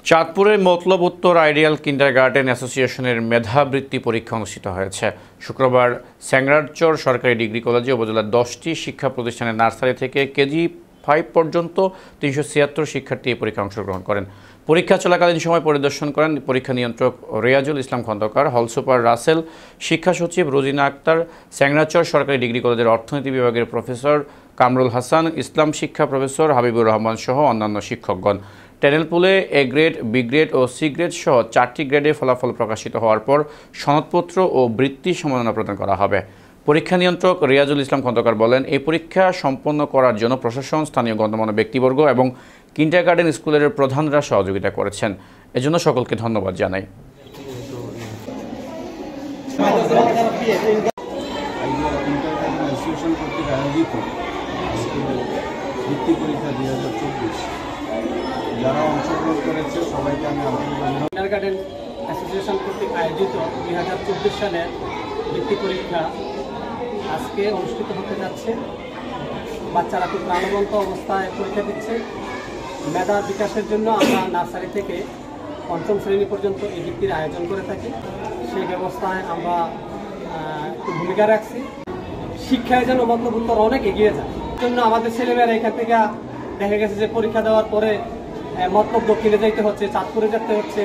চাঁদপুরের মতলব উত্তর ideal kindergarten অ্যাসোসিয়েশনের মেধাবৃত্তি পরীক্ষা অনুষ্ঠিত হয়েছে। শুক্রবার স্যাংরারচর সরকারি ডিগ্রি কলেজে উপজেলার 10টি শিক্ষা প্রতিষ্ঠানের নার্সারি থেকে কেজি 5 পর্যন্ত 376 শিক্ষার্থী এই পরীক্ষায় অংশগ্রহণ করেন। পরীক্ষা চলাকালীন সময় পরিদর্শন করেন পরীক্ষা নিয়ন্ত্রক রিয়াজুল ইসলাম খন্দকার, হল সুপার রাসেল, শিক্ষা সচিব রোজিনা আক্তার, স্যাংরারচর সরকারি ডিগ্রি কলেজের অর্থনীতি বিভাগের প্রফেসর কামরুল হাসান, ইসলাম শিক্ষা প্রফেসর হাবিবুর রহমান সহ অন্যান্য শিক্ষকগণ। ট্যানেল পুলে এ গ্রেড, বি গ্রেড ও সি গ্রেড সহ 4টি গ্রেডে ফলাফল প্রকাশিত হওয়ার পর সনদপত্র ও বৃত্তি সম্মাননা প্রদান করা হবে। পরীক্ষা নিয়ন্ত্রক রিয়াজুল ইসলাম খন্দকার বলেন, এই পরীক্ষা সম্পন্ন করার জন্য প্রশাসন, স্থানীয় গণ্যমান্য ব্যক্তিবর্গ এবং কিন্ডারগার্টেন স্কুলের প্রধানরা সহযোগিতা করেছেন। এজন্য সকলকে ধন্যবাদ জানাই। যারা অংশগ্রহণ করেছে সবাইকে আমি কিন্ডারগার্টেন অ্যাসোসিয়েশন কর্তৃক আয়োজিত 2024 সালের বৃত্তি পরীক্ষা আজকে অনুষ্ঠিত হতে যাচ্ছে। বাচ্চারা খুব প্রাণবন্ত অবস্থায় পরীক্ষা দিচ্ছে। মেধা বিকাশের জন্য আমরা নার্সারি থেকে 5ম শ্রেণী পর্যন্ত এই বৃত্তির আয়োজন করে থাকি। সেই ব্যবস্থায় আমরা একটু ভূমিকা রাখছি। শিক্ষায় যেন মতলব উত্তর অনেক এগিয়ে যায়, জন্য আমাদের ছেলেমেয়েরা এখান থেকে দেখা গেছে যে পরীক্ষা দেওয়ার পরে মতলব দক্ষিণে যাইতে হচ্ছে, চাঁদপুরে যেতে হচ্ছে।